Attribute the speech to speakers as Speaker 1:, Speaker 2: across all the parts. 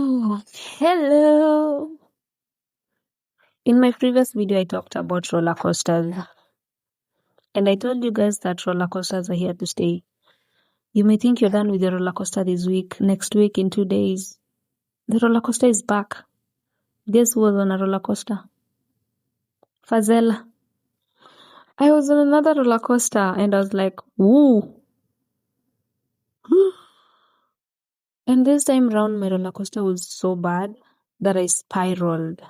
Speaker 1: Oh, hello. In my previous video, I talked about roller coasters, and I told you guys that roller coasters are here to stay. You may think you're done with the roller coaster this week. Next week, in 2 days, the roller coaster is back. Guess who was on a roller coaster? Fazella. I was on another roller coaster, and I was like, woo. And this time round, my roller coaster was so bad that I spiraled.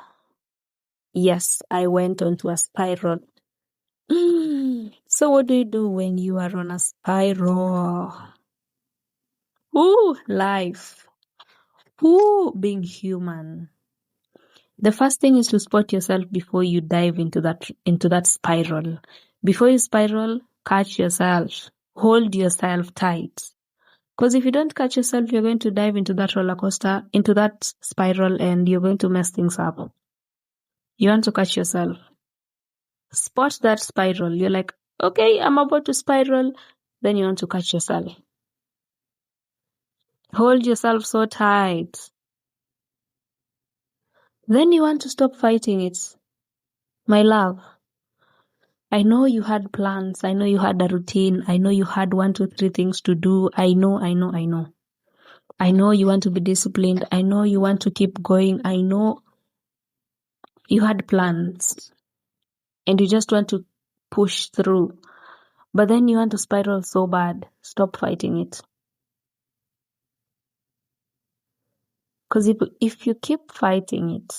Speaker 1: Yes, I went onto a spiral. So what do you do when you are on a spiral? Ooh, life. Ooh, being human. The first thing is to spot yourself before you dive into that spiral. Before you spiral, catch yourself. Hold yourself tight. Because if you don't catch yourself, you're going to dive into that roller coaster, into that spiral, and you're going to mess things up. You want to catch yourself. Spot that spiral. You're like, okay, I'm about to spiral. Then you want to catch yourself. Hold yourself so tight. Then you want to stop fighting it. My love, I know you had plans. I know you had a routine. I know you had 1, 2, 3 things to do. I know. I know you want to be disciplined. I know you want to keep going. I know you had plans. And you just want to push through. But then you want to spiral so bad. Stop fighting it. Because if you keep fighting it,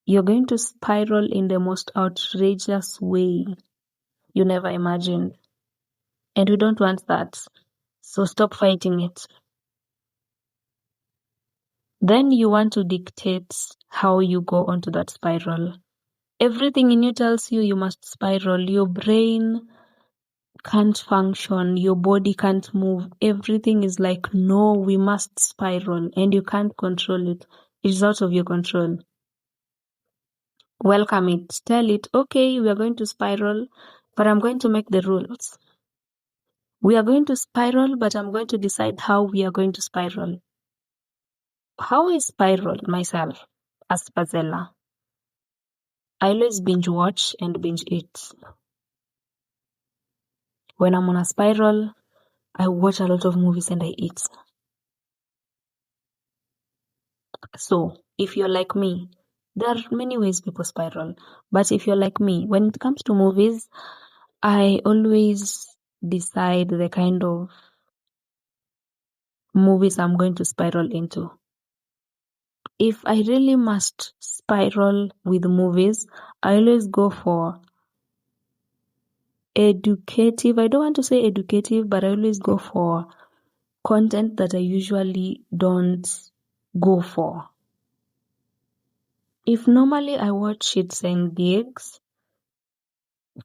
Speaker 1: you're going to spiral in the most outrageous way you never imagined. And we don't want that. So stop fighting it. Then you want to dictate how you go onto that spiral. Everything in you tells you must spiral. Your brain can't function. Your body can't move. Everything is like, no, we must spiral. And you can't control it. It's out of your control. Welcome it. Tell it, okay, we are going to spiral, but I'm going to make the rules. We are going to spiral, but I'm going to decide how we are going to spiral. How I spiral myself as Pazella? I always binge watch and binge eat. When I'm on a spiral, I watch a lot of movies and I eat. So, if you're like me, there are many ways people spiral. But if you're like me, when it comes to movies, I always decide the kind of movies I'm going to spiral into. If I really must spiral with movies, I always go for educative. I don't want to say educative, but I always go for content that I usually don't go for. If normally I watch Shits and Gigs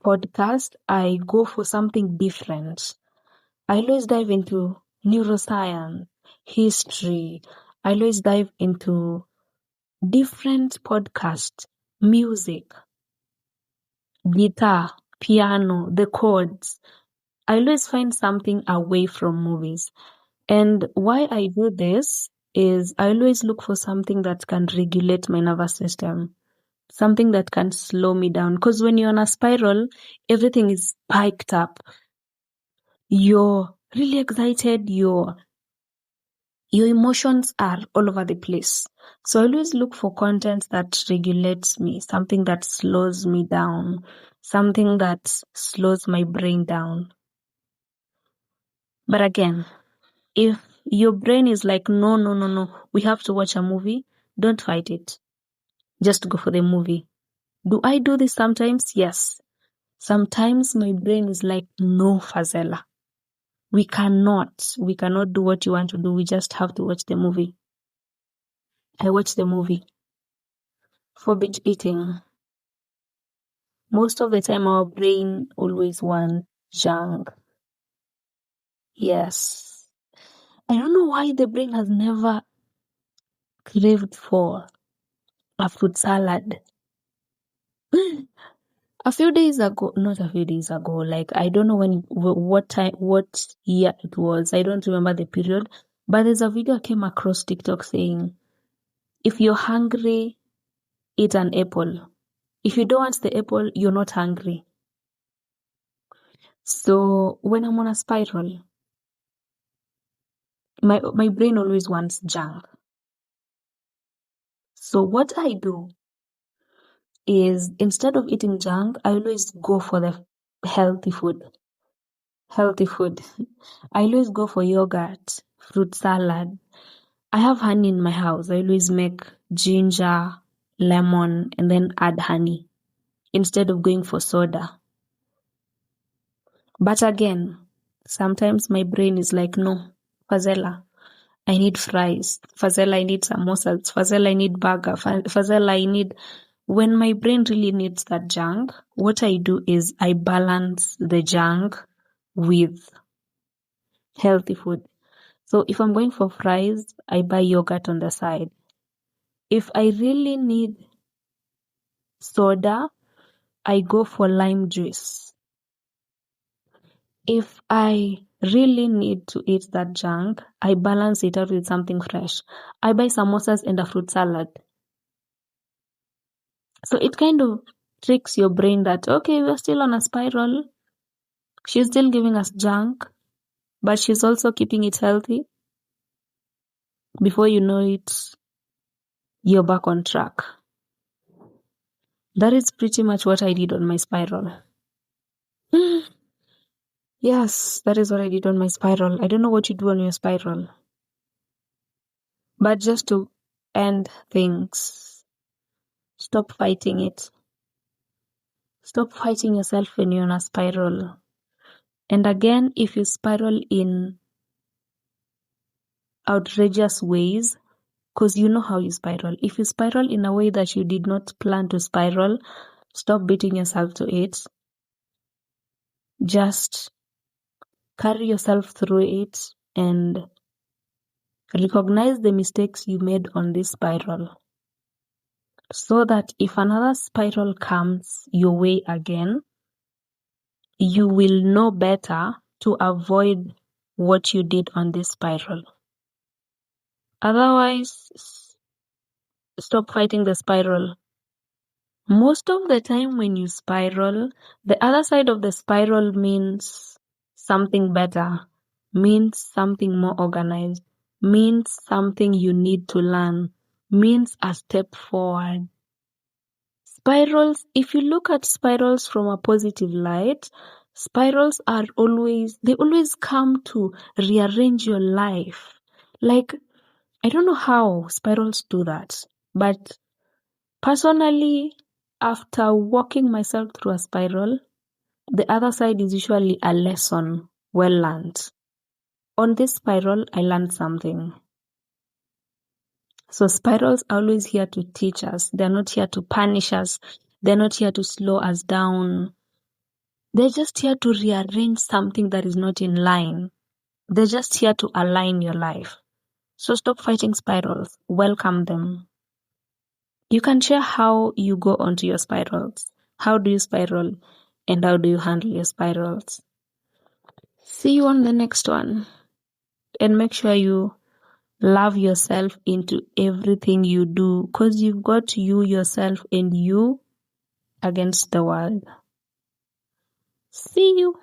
Speaker 1: podcast, I go for something different. I always dive into neuroscience, history. I always dive into different podcasts, music, guitar, piano, the chords. I always find something away from movies. And why I do this is I always look for something that can regulate my nervous system, something that can slow me down. Because when you're on a spiral, everything is spiked up. You're really excited. Your emotions are all over the place. So I always look for content that regulates me, something that slows me down, something that slows my brain down. But again, if your brain is like, no, we have to watch a movie, don't fight it. Just go for the movie. Do I do this sometimes? Yes. Sometimes my brain is like, no, Fazella. We cannot do what you want to do. We just have to watch the movie. I watch the movie. For binge eating, most of the time our brain always wants junk. Yes. I don't know why the brain has never craved for a fruit salad. Not a few days ago, like I don't know what year it was. I don't remember the period, but there's a video I came across TikTok saying If you're hungry, eat an apple. If you don't want the apple, you're not hungry. So when I'm on a spiral, my brain always wants junk. So what I do is, instead of eating junk, I always go for the healthy food. Healthy food. I always go for yogurt, fruit salad. I have honey in my house. I always make ginger, lemon, and then add honey instead of going for soda. But again, sometimes my brain is like, no, Fazela, I need fries. Fazela, I need samosas. Fazela, I need burger. Fazela, I need... When my brain really needs that junk, what I do is I balance the junk with healthy food. So if I'm going for fries, I buy yogurt on the side. If I really need soda, I go for lime juice. If I really need to eat that junk, I balance it out with something fresh. I buy samosas and a fruit salad. So it kind of tricks your brain that, okay, we're still on a spiral. She's still giving us junk, but she's also keeping it healthy. Before you know it, you're back on track. That is pretty much what I did on my spiral. Yes, that is what I did on my spiral. I don't know what you do on your spiral. But just to end things, stop fighting it. Stop fighting yourself when you're on a spiral. And again, if you spiral in outrageous ways, because you know how you spiral. If you spiral in a way that you did not plan to spiral, stop beating yourself to it. Just carry yourself through it and recognize the mistakes you made on this spiral, so that if another spiral comes your way again, you will know better to avoid what you did on this spiral. Otherwise, stop fighting the spiral. Most of the time when you spiral, the other side of the spiral means something better, means something more organized, means something you need to learn, means a step forward. Spirals, if you look at spirals from a positive light, spirals they always come to rearrange your life. Like, I don't know how spirals do that, but personally, after walking myself through a spiral, the other side is usually a lesson well learned. On this spiral, I learned something. So spirals are always here to teach us. They're not here to punish us. They're not here to slow us down. They're just here to rearrange something that is not in line. They're just here to align your life. So stop fighting spirals. Welcome them. You can share how you go onto your spirals. How do you spiral? And how do you handle your spirals? See you on the next one. And make sure you love yourself into everything you do, because you've got you, yourself, and you against the world. See you.